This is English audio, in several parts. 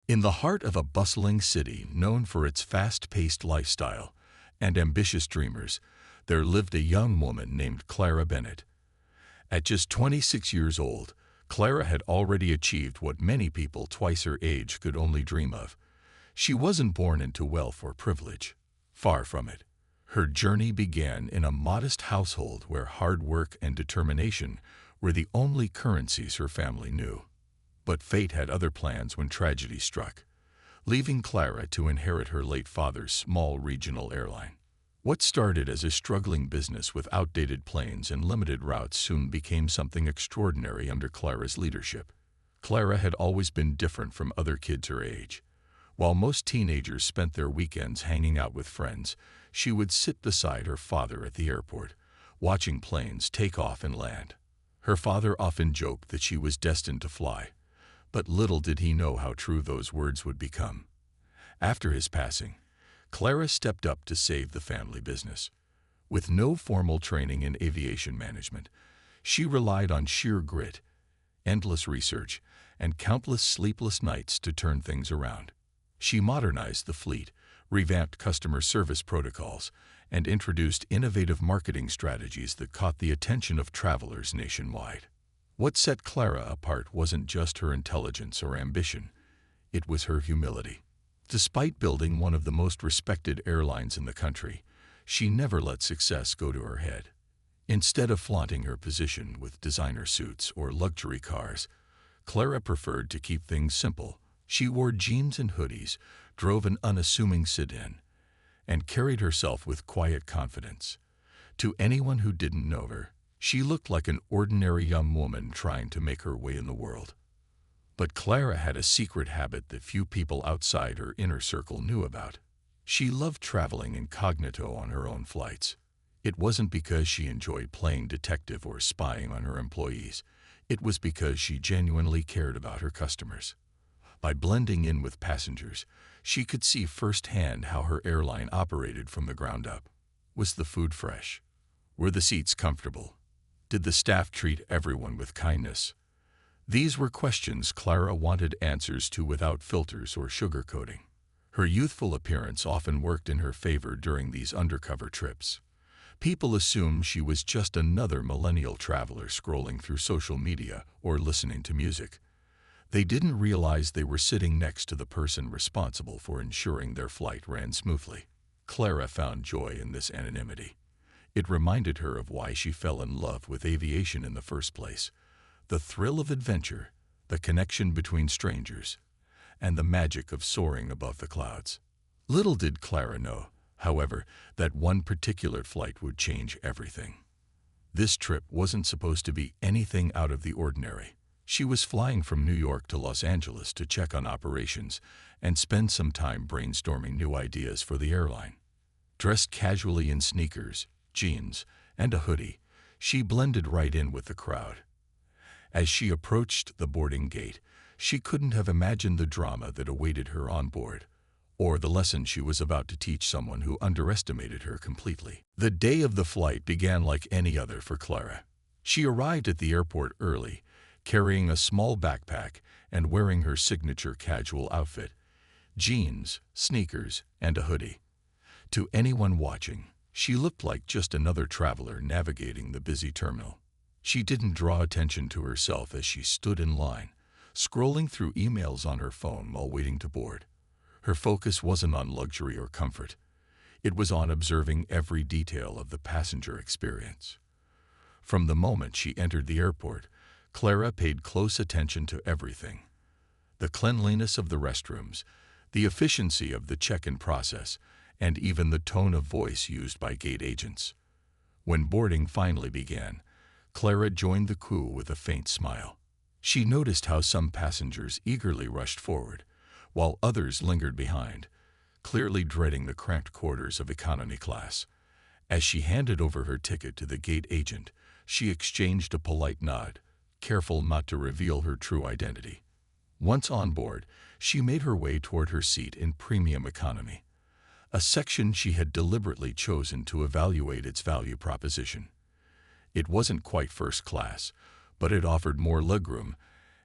In the heart of a bustling city known for its fast-paced lifestyle and ambitious dreamers, there lived a young woman named Clara Bennett. At just 26 years old, Clara had already achieved what many people twice her age could only dream of. She wasn't born into wealth or privilege. Far from it. Her journey began in a modest household where hard work and determination were the only currencies her family knew. But fate had other plans when tragedy struck, leaving Clara to inherit her late father's small regional airline. What started as a struggling business with outdated planes and limited routes soon became something extraordinary under Clara's leadership. Clara had always been different from other kids her age. While most teenagers spent their weekends hanging out with friends, she would sit beside her father at the airport, watching planes take off and land. Her father often joked that she was destined to fly, but little did he know how true those words would become. After his passing, Clara stepped up to save the family business. With no formal training in aviation management, she relied on sheer grit, endless research, and countless sleepless nights to turn things around. She modernized the fleet, revamped customer service protocols, and introduced innovative marketing strategies that caught the attention of travelers nationwide. What set Clara apart wasn't just her intelligence or ambition, it was her humility. Despite building one of the most respected airlines in the country, she never let success go to her head. Instead of flaunting her position with designer suits or luxury cars, Clara preferred to keep things simple. She wore jeans and hoodies, drove an unassuming sedan, and carried herself with quiet confidence. To anyone who didn't know her, she looked like an ordinary young woman trying to make her way in the world. But Clara had a secret habit that few people outside her inner circle knew about. She loved traveling incognito on her own flights. It wasn't because she enjoyed playing detective or spying on her employees. It was because she genuinely cared about her customers. By blending in with passengers, she could see firsthand how her airline operated from the ground up. Was the food fresh? Were the seats comfortable? Did the staff treat everyone with kindness? These were questions Clara wanted answers to without filters or sugarcoating. Her youthful appearance often worked in her favor during these undercover trips. People assumed she was just another millennial traveler scrolling through social media or listening to music. They didn't realize they were sitting next to the person responsible for ensuring their flight ran smoothly. Clara found joy in this anonymity. It reminded her of why she fell in love with aviation in the first place. The thrill of adventure, the connection between strangers, and the magic of soaring above the clouds. Little did Clara know, however, that one particular flight would change everything. This trip wasn't supposed to be anything out of the ordinary. She was flying from New York to Los Angeles to check on operations and spend some time brainstorming new ideas for the airline. Dressed casually in sneakers, jeans, and a hoodie, she blended right in with the crowd. As she approached the boarding gate, she couldn't have imagined the drama that awaited her on board, or the lesson she was about to teach someone who underestimated her completely. The day of the flight began like any other for Clara. She arrived at the airport early, carrying a small backpack and wearing her signature casual outfit: jeans, sneakers, and a hoodie. To anyone watching, she looked like just another traveler navigating the busy terminal. She didn't draw attention to herself as she stood in line, scrolling through emails on her phone while waiting to board. Her focus wasn't on luxury or comfort. It was on observing every detail of the passenger experience. From the moment she entered the airport, Clara paid close attention to everything. The cleanliness of the restrooms, the efficiency of the check-in process, and even the tone of voice used by gate agents. When boarding finally began, Clara joined the queue with a faint smile. She noticed how some passengers eagerly rushed forward, while others lingered behind, clearly dreading the cramped quarters of economy class. As she handed over her ticket to the gate agent, she exchanged a polite nod, careful not to reveal her true identity. Once on board, she made her way toward her seat in premium economy, a section she had deliberately chosen to evaluate its value proposition. It wasn't quite first class, but it offered more legroom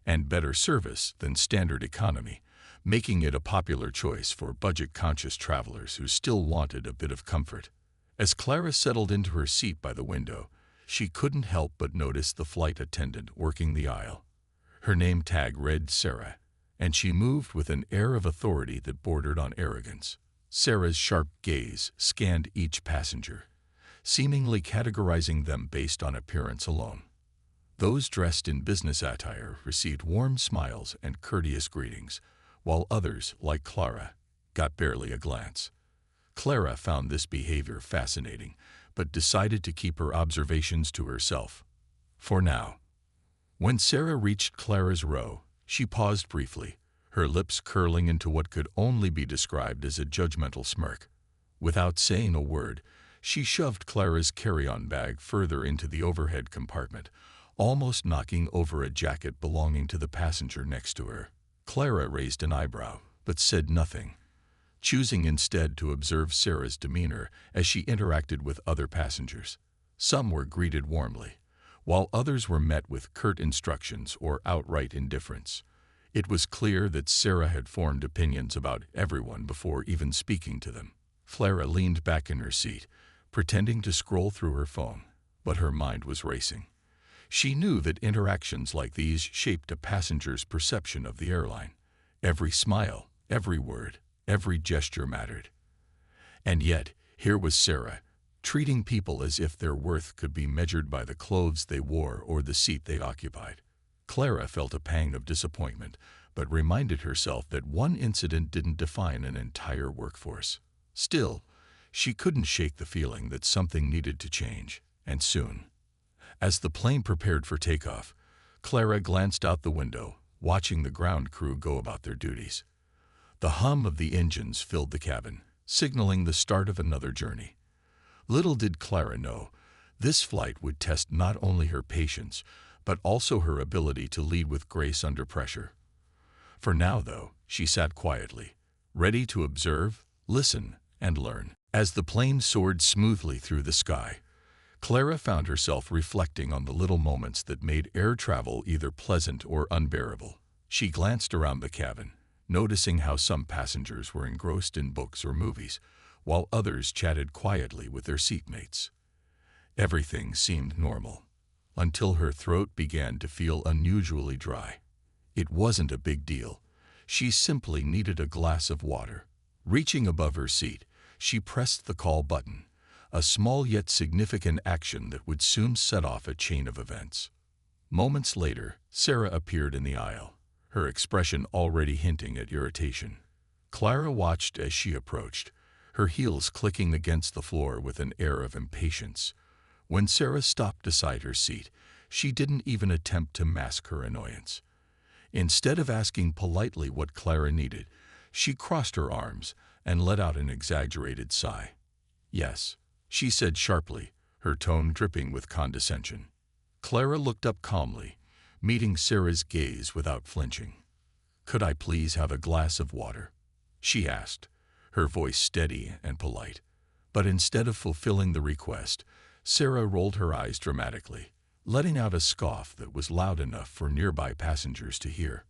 and better service than standard economy, making it a popular choice for budget-conscious travelers who still wanted a bit of comfort. As Clara settled into her seat by the window, she couldn't help but notice the flight attendant working the aisle. Her name tag read Sarah, and she moved with an air of authority that bordered on arrogance. Sarah's sharp gaze scanned each passenger, seemingly categorizing them based on appearance alone. Those dressed in business attire received warm smiles and courteous greetings, while others, like Clara, got barely a glance. Clara found this behavior fascinating, but decided to keep her observations to herself. For now. When Sarah reached Clara's row, she paused briefly, her lips curling into what could only be described as a judgmental smirk. Without saying a word, she shoved Clara's carry-on bag further into the overhead compartment, almost knocking over a jacket belonging to the passenger next to her. Clara raised an eyebrow, but said nothing, choosing instead to observe Sarah's demeanor as she interacted with other passengers. Some were greeted warmly, while others were met with curt instructions or outright indifference. It was clear that Sarah had formed opinions about everyone before even speaking to them. Clara leaned back in her seat, pretending to scroll through her phone, but her mind was racing. She knew that interactions like these shaped a passenger's perception of the airline. Every smile, every word, every gesture mattered. And yet, here was Sarah, treating people as if their worth could be measured by the clothes they wore or the seat they occupied. Clara felt a pang of disappointment, but reminded herself that one incident didn't define an entire workforce. Still, she couldn't shake the feeling that something needed to change, and soon. As the plane prepared for takeoff, Clara glanced out the window, watching the ground crew go about their duties. The hum of the engines filled the cabin, signaling the start of another journey. Little did Clara know, this flight would test not only her patience, but also her ability to lead with grace under pressure. For now, though, she sat quietly, ready to observe, listen, and learn. As the plane soared smoothly through the sky, Clara found herself reflecting on the little moments that made air travel either pleasant or unbearable. She glanced around the cabin, noticing how some passengers were engrossed in books or movies, while others chatted quietly with their seatmates. Everything seemed normal, until her throat began to feel unusually dry. It wasn't a big deal. She simply needed a glass of water. Reaching above her seat, she pressed the call button, a small yet significant action that would soon set off a chain of events. Moments later, Sarah appeared in the aisle, her expression already hinting at irritation. Clara watched as she approached, her heels clicking against the floor with an air of impatience. When Sarah stopped beside her seat, she didn't even attempt to mask her annoyance. Instead of asking politely what Clara needed, she crossed her arms and let out an exaggerated sigh. "Yes," she said sharply, her tone dripping with condescension. Clara looked up calmly, meeting Sarah's gaze without flinching. "Could I please have a glass of water?" she asked, her voice steady and polite. But instead of fulfilling the request, Sarah rolled her eyes dramatically, letting out a scoff that was loud enough for nearby passengers to hear.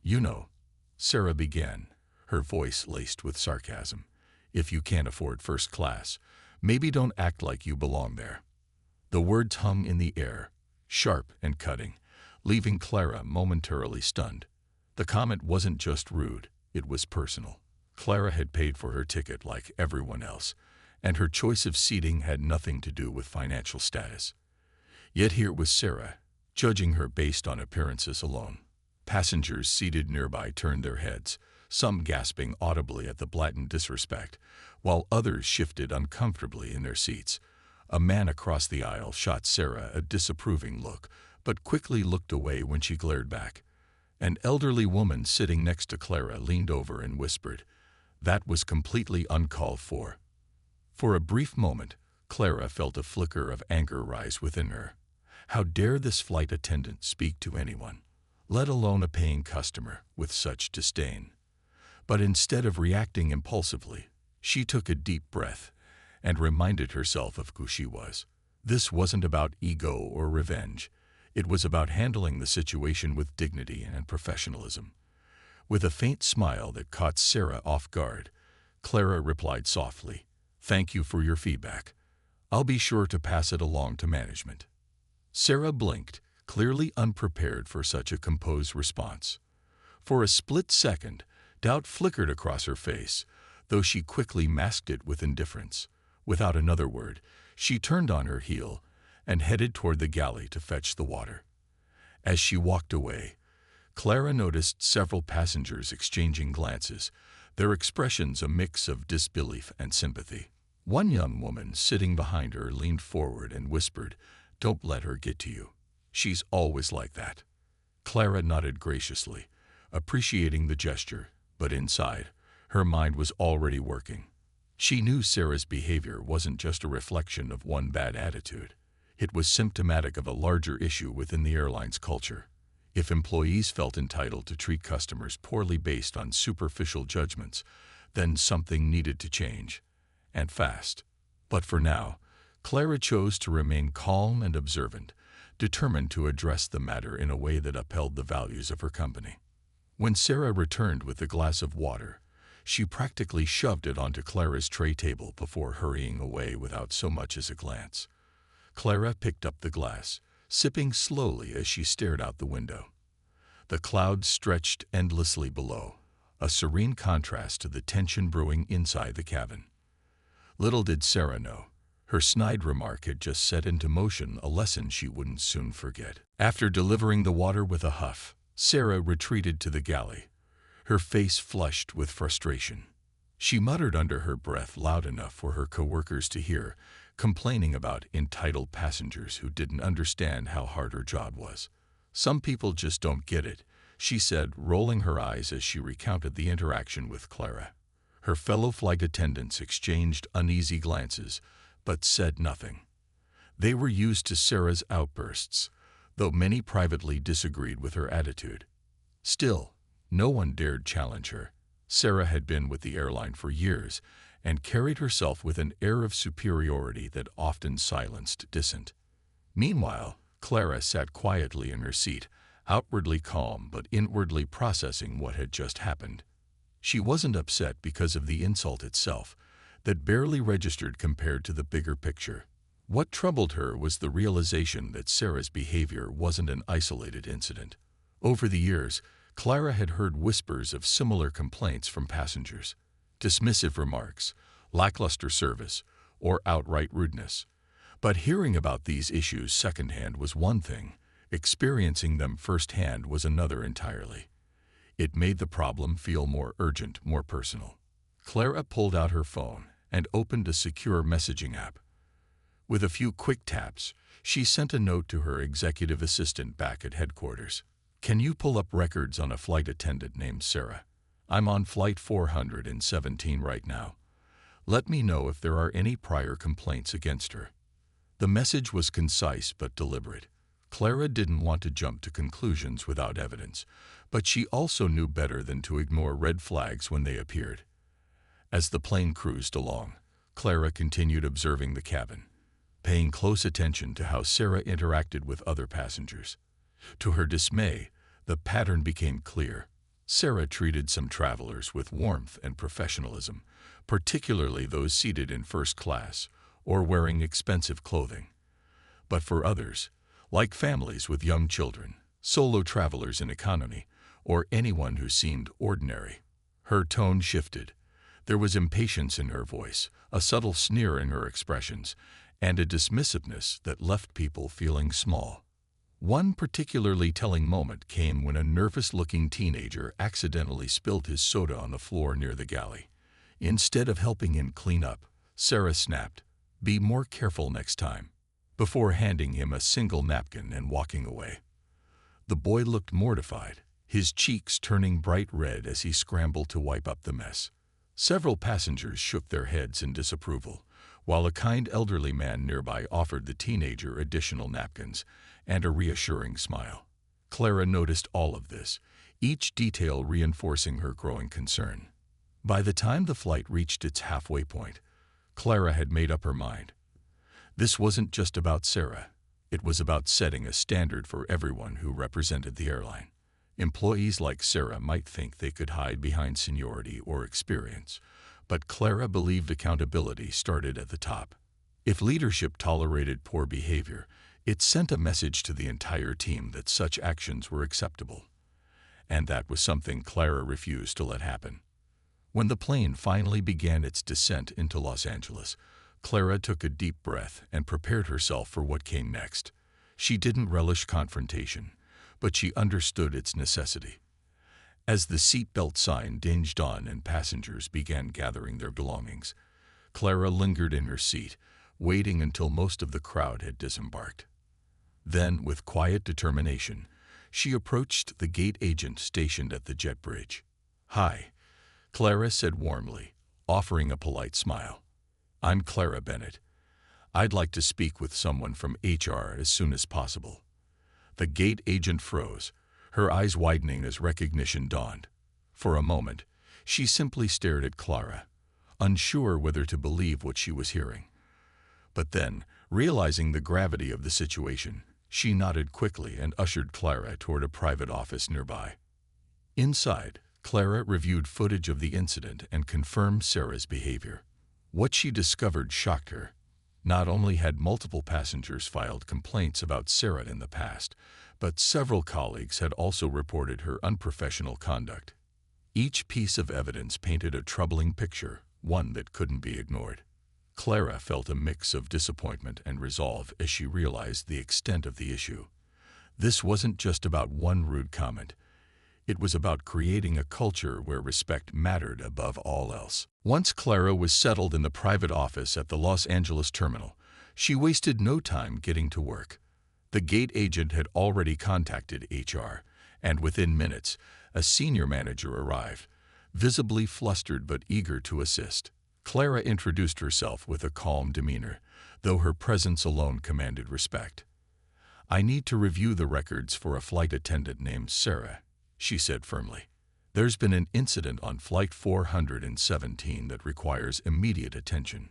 "You know," Sarah began, her voice laced with sarcasm, "if you can't afford first class, maybe don't act like you belong there." The words hung in the air, sharp and cutting, leaving Clara momentarily stunned. The comment wasn't just rude, it was personal. Clara had paid for her ticket like everyone else, and her choice of seating had nothing to do with financial status. Yet here was Sarah, judging her based on appearances alone. Passengers seated nearby turned their heads, some gasping audibly at the blatant disrespect, while others shifted uncomfortably in their seats. A man across the aisle shot Sarah a disapproving look, but quickly looked away when she glared back. An elderly woman sitting next to Clara leaned over and whispered, "That was completely uncalled for." For a brief moment, Clara felt a flicker of anger rise within her. How dare this flight attendant speak to anyone, let alone a paying customer, with such disdain? But instead of reacting impulsively, she took a deep breath and reminded herself of who she was. This wasn't about ego or revenge. It was about handling the situation with dignity and professionalism. With a faint smile that caught Sarah off guard, Clara replied softly, "Thank you for your feedback. I'll be sure to pass it along to management." Sarah blinked, clearly unprepared for such a composed response. For a split second, doubt flickered across her face, though she quickly masked it with indifference. Without another word, she turned on her heel and headed toward the galley to fetch the water. As she walked away, Clara noticed several passengers exchanging glances, their expressions a mix of disbelief and sympathy. One young woman sitting behind her leaned forward and whispered, "Don't let her get to you. She's always like that." Clara nodded graciously, appreciating the gesture, but inside, her mind was already working. She knew Sarah's behavior wasn't just a reflection of one bad attitude. It was symptomatic of a larger issue within the airline's culture. If employees felt entitled to treat customers poorly based on superficial judgments, then something needed to change, and fast. But for now, Clara chose to remain calm and observant, determined to address the matter in a way that upheld the values of her company. When Sarah returned with a glass of water, she practically shoved it onto Clara's tray table before hurrying away without so much as a glance. Clara picked up the glass, sipping slowly as she stared out the window. The clouds stretched endlessly below, a serene contrast to the tension brewing inside the cabin. Little did Sarah know, her snide remark had just set into motion a lesson she wouldn't soon forget. After delivering the water with a huff, Sarah retreated to the galley, her face flushed with frustration. She muttered under her breath loud enough for her coworkers to hear, complaining about entitled passengers who didn't understand how hard her job was. "Some people just don't get it," she said, rolling her eyes as she recounted the interaction with Clara. Her fellow flight attendants exchanged uneasy glances, but said nothing. They were used to Sarah's outbursts, though many privately disagreed with her attitude. Still, no one dared challenge her. Sarah had been with the airline for years and carried herself with an air of superiority that often silenced dissent. Meanwhile, Clara sat quietly in her seat, outwardly calm but inwardly processing what had just happened. She wasn't upset because of the insult itself, that barely registered compared to the bigger picture. What troubled her was the realization that Sarah's behavior wasn't an isolated incident. Over the years, Clara had heard whispers of similar complaints from passengers. Dismissive remarks, lackluster service, or outright rudeness. But hearing about these issues secondhand was one thing, experiencing them firsthand was another entirely. It made the problem feel more urgent, more personal. Clara pulled out her phone and opened a secure messaging app. With a few quick taps, she sent a note to her executive assistant back at headquarters. "Can you pull up records on a flight attendant named Sarah? I'm on flight 417 right now. Let me know if there are any prior complaints against her." The message was concise but deliberate. Clara didn't want to jump to conclusions without evidence, but she also knew better than to ignore red flags when they appeared. As the plane cruised along, Clara continued observing the cabin, paying close attention to how Sarah interacted with other passengers. To her dismay, the pattern became clear. Sarah treated some travelers with warmth and professionalism, particularly those seated in first class or wearing expensive clothing. But for others, like families with young children, solo travelers in economy, or anyone who seemed ordinary, her tone shifted. There was impatience in her voice, a subtle sneer in her expressions, and a dismissiveness that left people feeling small. One particularly telling moment came when a nervous-looking teenager accidentally spilled his soda on the floor near the galley. Instead of helping him clean up, Sarah snapped, "Be more careful next time," before handing him a single napkin and walking away. The boy looked mortified, his cheeks turning bright red as he scrambled to wipe up the mess. Several passengers shook their heads in disapproval, while a kind elderly man nearby offered the teenager additional napkins and a reassuring smile. Clara noticed all of this, each detail reinforcing her growing concern. By the time the flight reached its halfway point, Clara had made up her mind. This wasn't just about Sarah. It was about setting a standard for everyone who represented the airline. Employees like Sarah might think they could hide behind seniority or experience, but Clara believed accountability started at the top. If leadership tolerated poor behavior, it sent a message to the entire team that such actions were acceptable. And that was something Clara refused to let happen. When the plane finally began its descent into Los Angeles, Clara took a deep breath and prepared herself for what came next. She didn't relish confrontation, but she understood its necessity. As the seatbelt sign dinged on and passengers began gathering their belongings, Clara lingered in her seat, waiting until most of the crowd had disembarked. Then, with quiet determination, she approached the gate agent stationed at the jet bridge. "Hi," Clara said warmly, offering a polite smile. "I'm Clara Bennett. I'd like to speak with someone from HR as soon as possible." The gate agent froze, her eyes widening as recognition dawned. For a moment, she simply stared at Clara, unsure whether to believe what she was hearing. But then, realizing the gravity of the situation, she nodded quickly and ushered Clara toward a private office nearby. Inside, Clara reviewed footage of the incident and confirmed Sarah's behavior. What she discovered shocked her. Not only had multiple passengers filed complaints about Sarah in the past, but several colleagues had also reported her unprofessional conduct. Each piece of evidence painted a troubling picture, one that couldn't be ignored. Clara felt a mix of disappointment and resolve as she realized the extent of the issue. This wasn't just about one rude comment. It was about creating a culture where respect mattered above all else. Once Clara was settled in the private office at the Los Angeles terminal, she wasted no time getting to work. The gate agent had already contacted HR, and within minutes, a senior manager arrived, visibly flustered but eager to assist. Clara introduced herself with a calm demeanor, though her presence alone commanded respect. "I need to review the records for a flight attendant named Sarah," she said firmly. "There's been an incident on Flight 417 that requires immediate attention."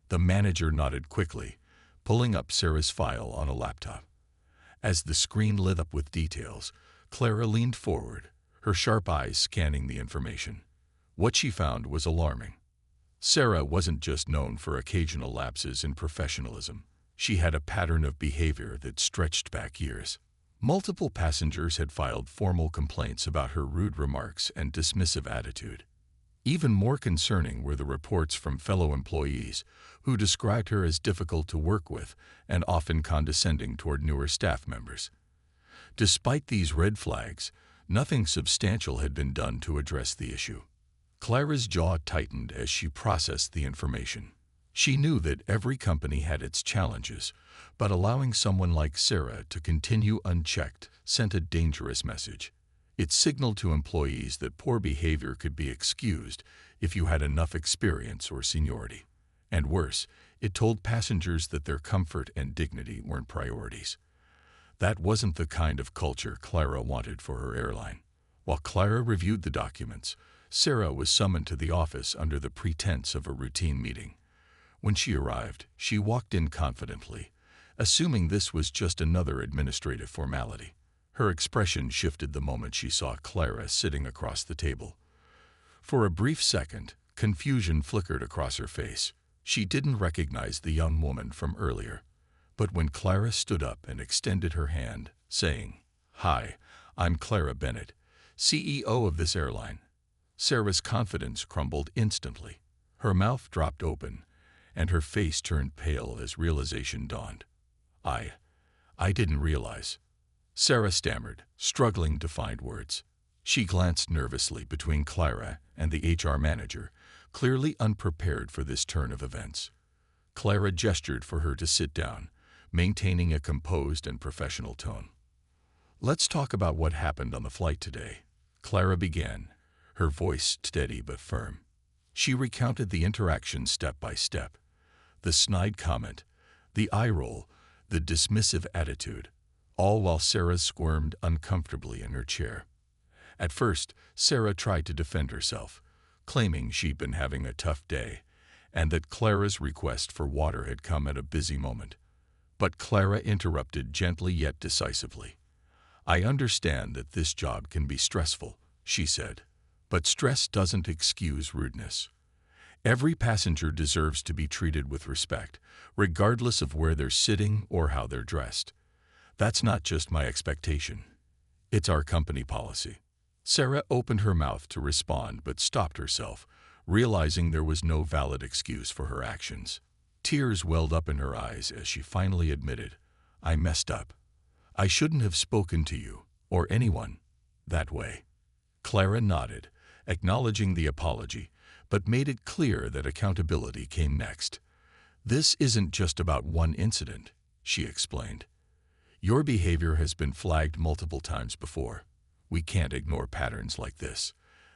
The manager nodded quickly, pulling up Sarah's file on a laptop. As the screen lit up with details, Clara leaned forward, her sharp eyes scanning the information. What she found was alarming. Sarah wasn't just known for occasional lapses in professionalism. She had a pattern of behavior that stretched back years. Multiple passengers had filed formal complaints about her rude remarks and dismissive attitude. Even more concerning were the reports from fellow employees, who described her as difficult to work with and often condescending toward newer staff members. Despite these red flags, nothing substantial had been done to address the issue. Clara's jaw tightened as she processed the information. She knew that every company had its challenges, but allowing someone like Sarah to continue unchecked sent a dangerous message. It signaled to employees that poor behavior could be excused if you had enough experience or seniority. And worse, it told passengers that their comfort and dignity weren't priorities. That wasn't the kind of culture Clara wanted for her airline. While Clara reviewed the documents, Sarah was summoned to the office under the pretense of a routine meeting. When she arrived, she walked in confidently, assuming this was just another administrative formality. Her expression shifted the moment she saw Clara sitting across the table. For a brief second, confusion flickered across her face. She didn't recognize the young woman from earlier. But when Clara stood up and extended her hand, saying, "Hi, I'm Clara Bennett, CEO of this airline," Sarah's confidence crumbled instantly. Her mouth dropped open, and her face turned pale as realization dawned. I didn't realize," Sarah stammered, struggling to find words. She glanced nervously between Clara and the HR manager, clearly unprepared for this turn of events. Clara gestured for her to sit down, maintaining a composed and professional tone. "Let's talk about what happened on the flight today," Clara began, her voice steady but firm. She recounted the interaction step by step. The snide comment, the eye roll, the dismissive attitude, all while Sarah squirmed uncomfortably in her chair. At first, Sarah tried to defend herself, claiming she'd been having a tough day, and that Clara's request for water had come at a busy moment. But Clara interrupted gently yet decisively. "I understand that this job can be stressful," she said, "but stress doesn't excuse rudeness. Every passenger deserves to be treated with respect, regardless of where they're sitting or how they're dressed. That's not just my expectation. It's our company policy." Sarah opened her mouth to respond but stopped herself, realizing there was no valid excuse for her actions. Tears welled up in her eyes as she finally admitted, "I messed up. I shouldn't have spoken to you, or anyone, that way." Clara nodded, acknowledging the apology, but made it clear that accountability came next. "This isn't just about one incident," she explained. "Your behavior has been flagged multiple times before. We can't ignore patterns like this.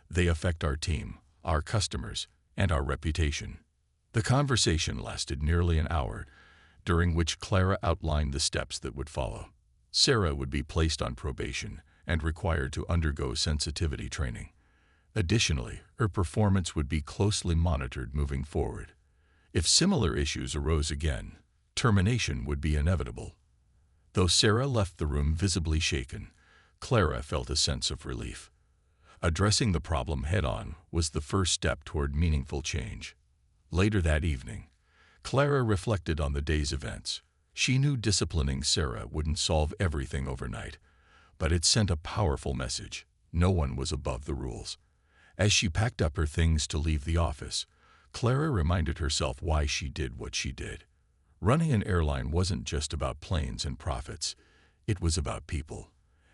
They affect our team, our customers, and our reputation." The conversation lasted nearly an hour, during which Clara outlined the steps that would follow. Sarah would be placed on probation and required to undergo sensitivity training. Additionally, her performance would be closely monitored moving forward. If similar issues arose again, termination would be inevitable. Though Sarah left the room visibly shaken, Clara felt a sense of relief. Addressing the problem head-on was the first step toward meaningful change. Later that evening, Clara reflected on the day's events. She knew disciplining Sarah wouldn't solve everything overnight, but it sent a powerful message. No one was above the rules. As she packed up her things to leave the office, Clara reminded herself why she did what she did. Running an airline wasn't just about planes and profits. It was about people,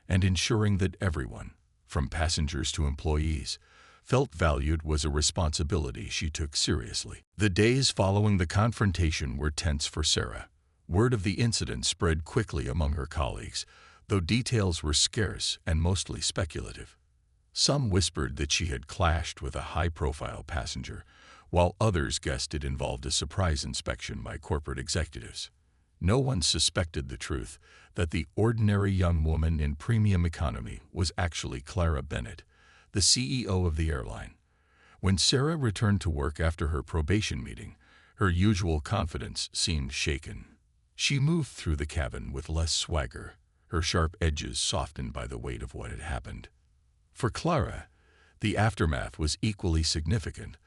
and ensuring that everyone, from passengers to employees, felt valued was a responsibility she took seriously. The days following the confrontation were tense for Sarah. Word of the incident spread quickly among her colleagues, though details were scarce and mostly speculative. Some whispered that she had clashed with a high-profile passenger, while others guessed it involved a surprise inspection by corporate executives. No one suspected the truth, that the ordinary young woman in premium economy was actually Clara Bennett, the CEO of the airline. When Sarah returned to work after her probation meeting, her usual confidence seemed shaken. She moved through the cabin with less swagger, her sharp edges softened by the weight of what had happened. For Clara, the aftermath was equally significant,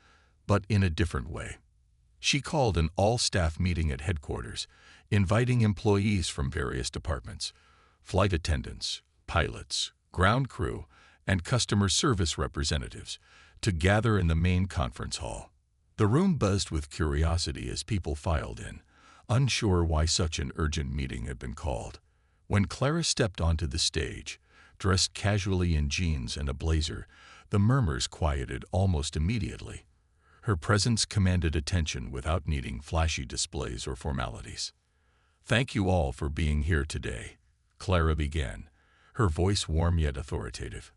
but in a different way. She called an all-staff meeting at headquarters, inviting employees from various departments, flight attendants, pilots, ground crew, and customer service representatives, to gather in the main conference hall. The room buzzed with curiosity as people filed in, unsure why such an urgent meeting had been called. When Clara stepped onto the stage, dressed casually in jeans and a blazer, the murmurs quieted almost immediately. Her presence commanded attention without needing flashy displays or formalities. "Thank you all for being here today," Clara began, her voice warm yet authoritative.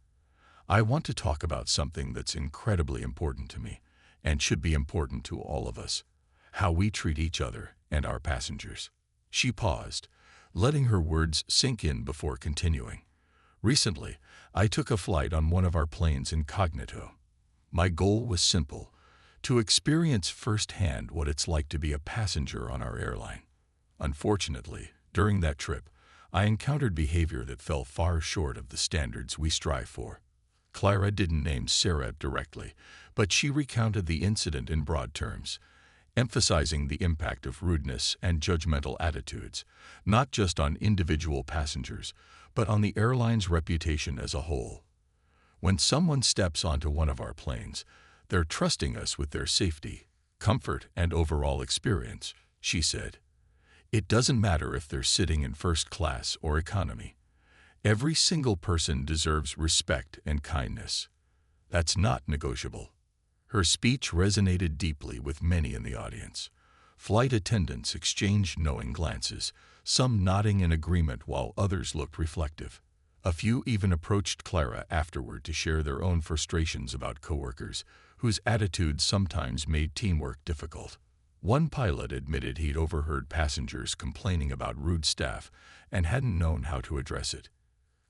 "I want to talk about something that's incredibly important to me, and should be important to all of us: how we treat each other and our passengers." She paused, letting her words sink in before continuing. "Recently, I took a flight on one of our planes incognito. My goal was simple: to experience firsthand what it's like to be a passenger on our airline. Unfortunately, during that trip, I encountered behavior that fell far short of the standards we strive for." Clara didn't name Sarah directly, but she recounted the incident in broad terms, emphasizing the impact of rudeness and judgmental attitudes, not just on individual passengers, but on the airline's reputation as a whole. "When someone steps onto one of our planes, they're trusting us with their safety, comfort, and overall experience," she said. "It doesn't matter if they're sitting in first class or economy. Every single person deserves respect and kindness. That's not negotiable." Her speech resonated deeply with many in the audience. Flight attendants exchanged knowing glances, some nodding in agreement while others looked reflective. A few even approached Clara afterward to share their own frustrations about coworkers, whose attitudes sometimes made teamwork difficult. One pilot admitted he'd overheard passengers complaining about rude staff and hadn't known how to address it.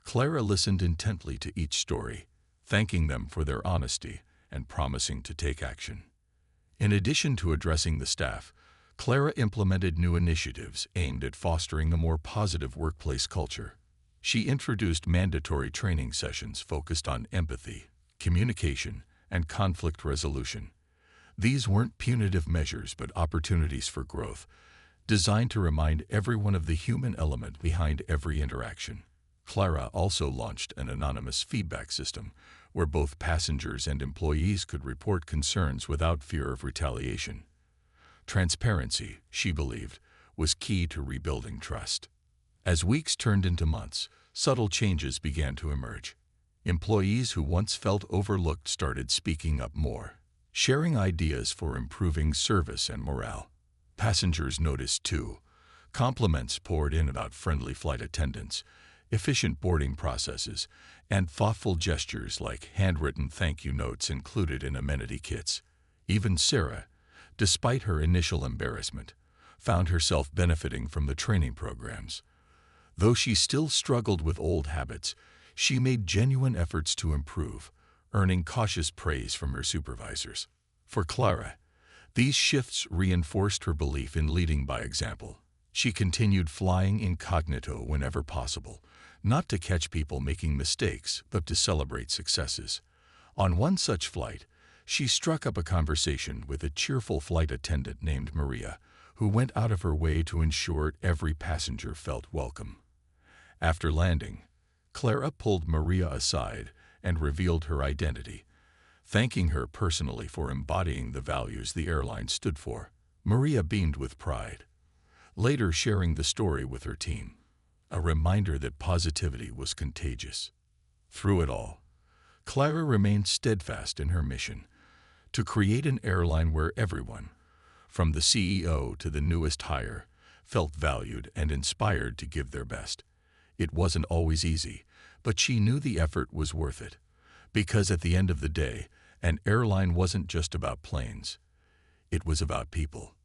Clara listened intently to each story, thanking them for their honesty and promising to take action. In addition to addressing the staff, Clara implemented new initiatives aimed at fostering a more positive workplace culture. She introduced mandatory training sessions focused on empathy, communication, and conflict resolution. These weren't punitive measures but opportunities for growth, designed to remind everyone of the human element behind every interaction. Clara also launched an anonymous feedback system where both passengers and employees could report concerns without fear of retaliation. Transparency, she believed, was key to rebuilding trust. As weeks turned into months, subtle changes began to emerge. Employees who once felt overlooked started speaking up more, sharing ideas for improving service and morale. Passengers noticed too. Compliments poured in about friendly flight attendants, efficient boarding processes, and thoughtful gestures like handwritten thank you notes included in amenity kits. Even Sarah, despite her initial embarrassment, found herself benefiting from the training programs. Though she still struggled with old habits, she made genuine efforts to improve, earning cautious praise from her supervisors. For Clara, these shifts reinforced her belief in leading by example. She continued flying incognito whenever possible, not to catch people making mistakes, but to celebrate successes. On one such flight, she struck up a conversation with a cheerful flight attendant named Maria, who went out of her way to ensure every passenger felt welcome. After landing, Clara pulled Maria aside and revealed her identity, thanking her personally for embodying the values the airline stood for. Maria beamed with pride, later sharing the story with her team, a reminder that positivity was contagious. Through it all, Clara remained steadfast in her mission to create an airline where everyone, from the CEO to the newest hire, felt valued and inspired to give their best. It wasn't always easy, but she knew the effort was worth it, because at the end of the day, an airline wasn't just about planes. It was about people.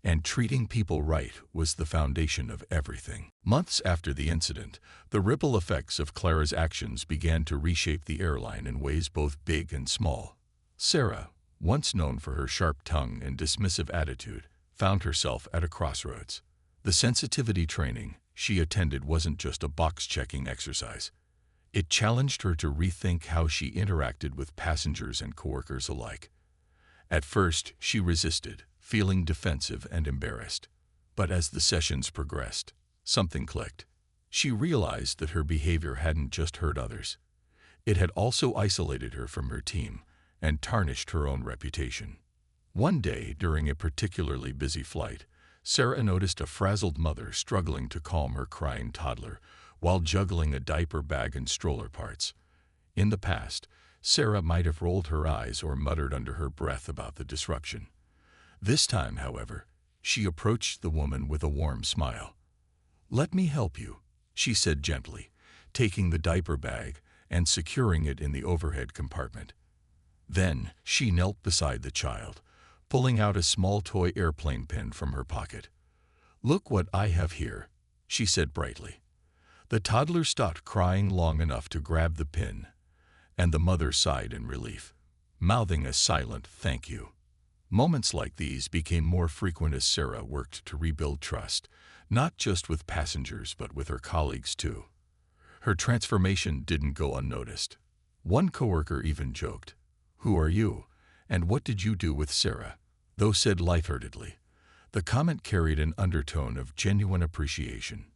And treating people right was the foundation of everything. Months after the incident, the ripple effects of Clara's actions began to reshape the airline in ways both big and small. Sarah, once known for her sharp tongue and dismissive attitude, found herself at a crossroads. The sensitivity training she attended wasn't just a box-checking exercise. It challenged her to rethink how she interacted with passengers and coworkers alike. At first, she resisted, feeling defensive and embarrassed. But as the sessions progressed, something clicked. She realized that her behavior hadn't just hurt others. It had also isolated her from her team and tarnished her own reputation. One day, during a particularly busy flight, Sarah noticed a frazzled mother struggling to calm her crying toddler while juggling a diaper bag and stroller parts. In the past, Sarah might have rolled her eyes or muttered under her breath about the disruption. This time, however, she approached the woman with a warm smile. "Let me help you," she said gently, taking the diaper bag and securing it in the overhead compartment. Then she knelt beside the child, pulling out a small toy airplane pin from her pocket. "Look what I have here," she said brightly. The toddler stopped crying long enough to grab the pin, and the mother sighed in relief, mouthing a silent thank you. Moments like these became more frequent as Sarah worked to rebuild trust, not just with passengers but with her colleagues too. Her transformation didn't go unnoticed. One coworker even joked, "Who are you, and what did you do with Sarah?" Though said lightheartedly, the comment carried an undertone of genuine appreciation.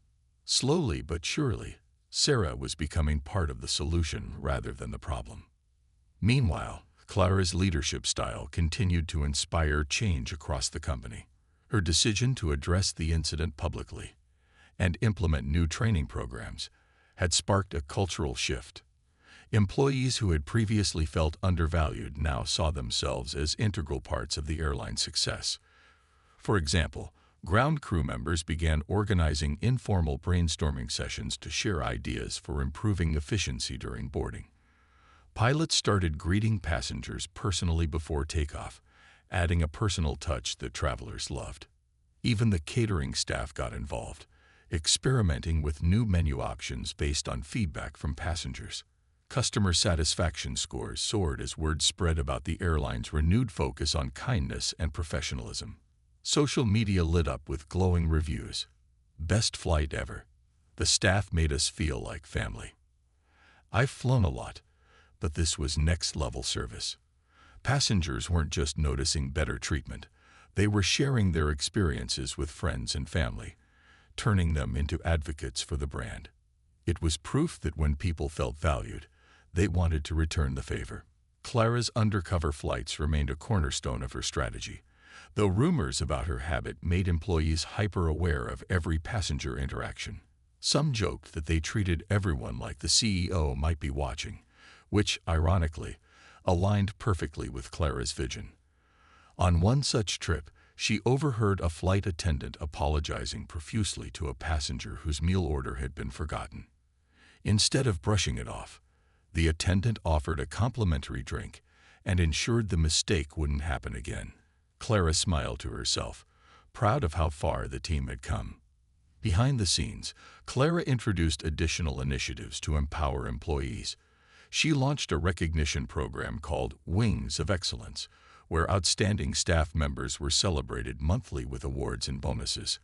Slowly but surely, Sarah was becoming part of the solution rather than the problem. Meanwhile, Clara's leadership style continued to inspire change across the company. Her decision to address the incident publicly and implement new training programs had sparked a cultural shift. Employees who had previously felt undervalued now saw themselves as integral parts of the airline's success. For example, ground crew members began organizing informal brainstorming sessions to share ideas for improving efficiency during boarding. Pilots started greeting passengers personally before takeoff, adding a personal touch that travelers loved. Even the catering staff got involved, experimenting with new menu options based on feedback from passengers. Customer satisfaction scores soared as word spread about the airline's renewed focus on kindness and professionalism. Social media lit up with glowing reviews. "Best flight ever. The staff made us feel like family. I've flown a lot, but this was next-level service. Passengers weren't just noticing better treatment. They were sharing their experiences with friends and family, turning them into advocates for the brand. It was proof that when people felt valued, they wanted to return the favor. Clara's undercover flights remained a cornerstone of her strategy, though rumors about her habit made employees hyper-aware of every passenger interaction. Some joked that they treated everyone like the CEO might be watching, which, ironically, aligned perfectly with Clara's vision. On one such trip, she overheard a flight attendant apologizing profusely to a passenger whose meal order had been forgotten. Instead of brushing it off, the attendant offered a complimentary drink and ensured the mistake wouldn't happen again. Clara smiled to herself, proud of how far the team had come. Behind the scenes, Clara introduced additional initiatives to empower employees. She launched a recognition program called Wings of Excellence, where outstanding staff members were celebrated monthly with awards and bonuses.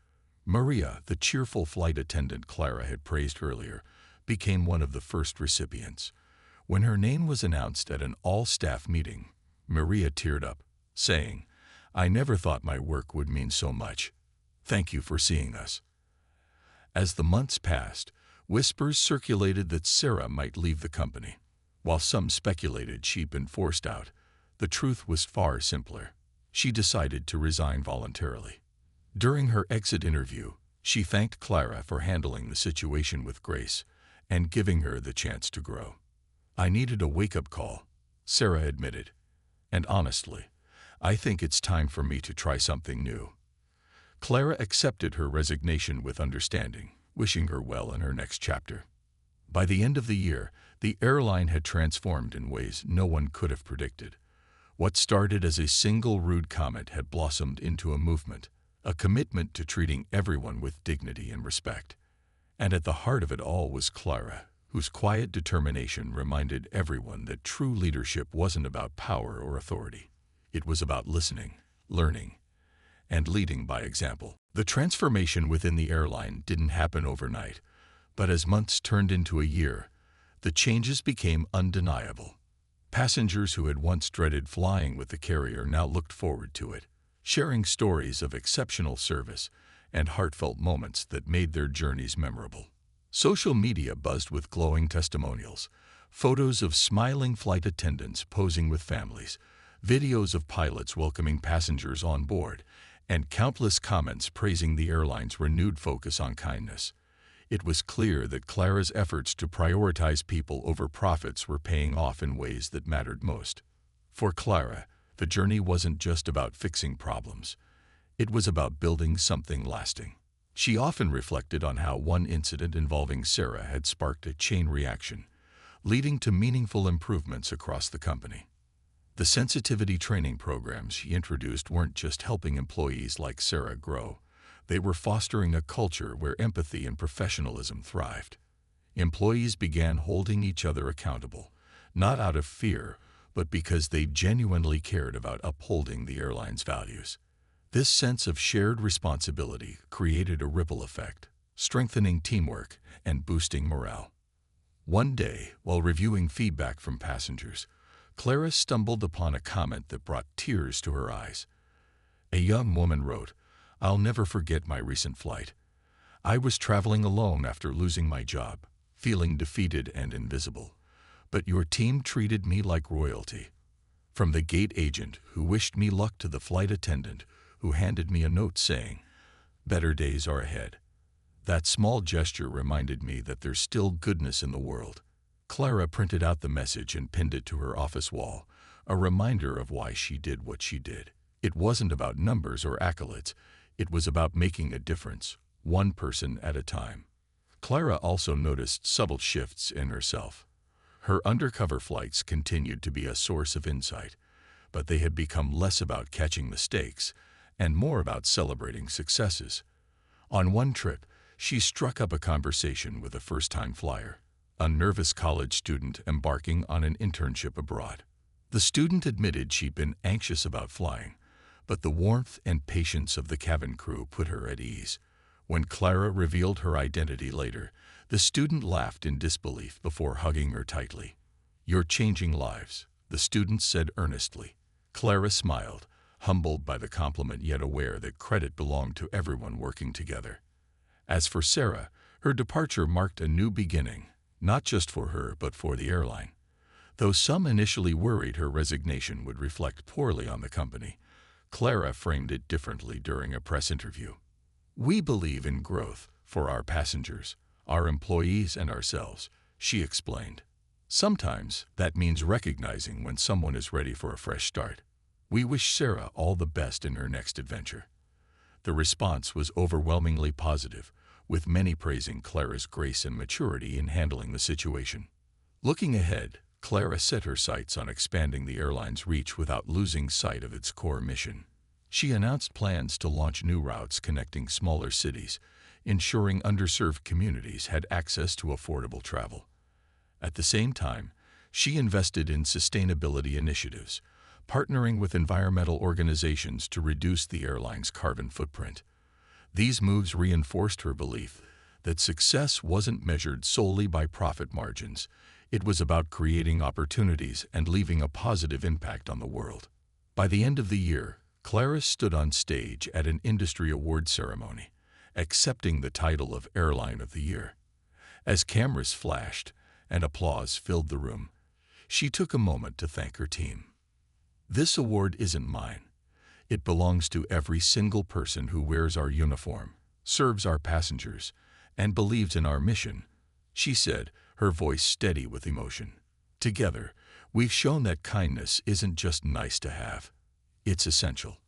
Maria, the cheerful flight attendant Clara had praised earlier, became one of the first recipients. When her name was announced at an all-staff meeting, Maria teared up, saying, "I never thought my work would mean so much. Thank you for seeing us." As the months passed, whispers circulated that Sarah might leave the company. While some speculated she'd been forced out, the truth was far simpler. She decided to resign voluntarily. During her exit interview, she thanked Clara for handling the situation with grace and giving her the chance to grow. "I needed a wake-up call," Sarah admitted. "And honestly, I think it's time for me to try something new." Clara accepted her resignation with understanding, wishing her well in her next chapter. By the end of the year, the airline had transformed in ways no one could have predicted. What started as a single rude comment had blossomed into a movement, a commitment to treating everyone with dignity and respect. And at the heart of it all was Clara, whose quiet determination reminded everyone that true leadership wasn't about power or authority. It was about listening, learning, and leading by example. The transformation within the airline didn't happen overnight, but as months turned into a year, the changes became undeniable. Passengers who had once dreaded flying with the carrier now looked forward to it, sharing stories of exceptional service and heartfelt moments that made their journeys memorable. Social media buzzed with glowing testimonials, photos of smiling flight attendants posing with families, videos of pilots welcoming passengers on board, and countless comments praising the airline's renewed focus on kindness. It was clear that Clara's efforts to prioritize people over profits were paying off in ways that mattered most. For Clara, the journey wasn't just about fixing problems. It was about building something lasting. She often reflected on how one incident involving Sarah had sparked a chain reaction, leading to meaningful improvements across the company. The sensitivity training programs she introduced weren't just helping employees like Sarah grow. They were fostering a culture where empathy and professionalism thrived. Employees began holding each other accountable, not out of fear, but because they genuinely cared about upholding the airline's values. This sense of shared responsibility created a ripple effect, strengthening teamwork and boosting morale. One day, while reviewing feedback from passengers, Clara stumbled upon a comment that brought tears to her eyes. A young woman wrote, "I'll never forget my recent flight. I was traveling alone after losing my job, feeling defeated and invisible. But your team treated me like royalty. From the gate agent who wished me luck to the flight attendant who handed me a note saying, 'Better days are ahead.' That small gesture reminded me that there's still goodness in the world." Clara printed out the message and pinned it to her office wall, a reminder of why she did what she did. It wasn't about numbers or accolades. It was about making a difference, one person at a time. Clara also noticed subtle shifts in herself. Her undercover flights continued to be a source of insight, but they had become less about catching mistakes and more about celebrating successes. On one trip, she struck up a conversation with a first-time flyer, a nervous college student embarking on an internship abroad. The student admitted she'd been anxious about flying, but the warmth and patience of the cabin crew put her at ease. When Clara revealed her identity later, the student laughed in disbelief before hugging her tightly. "You're changing lives," the student said earnestly. Clara smiled, humbled by the compliment yet aware that credit belonged to everyone working together. As for Sarah, her departure marked a new beginning, not just for her but for the airline. Though some initially worried her resignation would reflect poorly on the company, Clara framed it differently during a press interview. "We believe in growth for our passengers, our employees, and ourselves," she explained. "Sometimes that means recognizing when someone is ready for a fresh start. We wish Sarah all the best in her next adventure." The response was overwhelmingly positive, with many praising Clara's grace and maturity in handling the situation. Looking ahead, Clara set her sights on expanding the airline's reach without losing sight of its core mission. She announced plans to launch new routes connecting smaller cities, ensuring underserved communities had access to affordable travel. At the same time, she invested in sustainability initiatives, partnering with environmental organizations to reduce the airline's carbon footprint. These moves reinforced her belief that success wasn't measured solely by profit margins. It was about creating opportunities and leaving a positive impact on the world. By the end of the year, Clara stood on stage at an industry award ceremony, accepting the title of Airline of the Year. As cameras flashed and applause filled the room, she took a moment to thank her team. "This award isn't mine. It belongs to every single person who wears our uniform, serves our passengers, and believes in our mission," she said, her voice steady with emotion. "Together, we've shown that kindness isn't just nice to have. It's essential.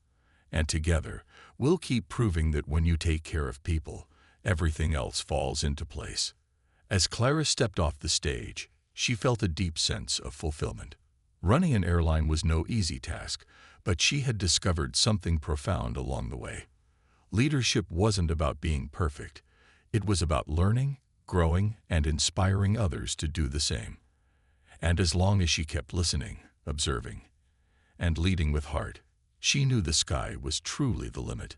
And together, we'll keep proving that when you take care of people, everything else falls into place." As Clara stepped off the stage, she felt a deep sense of fulfillment. Running an airline was no easy task, but she had discovered something profound along the way. Leadership wasn't about being perfect. It was about learning, growing, and inspiring others to do the same. And as long as she kept listening, observing, and leading with heart, she knew the sky was truly the limit.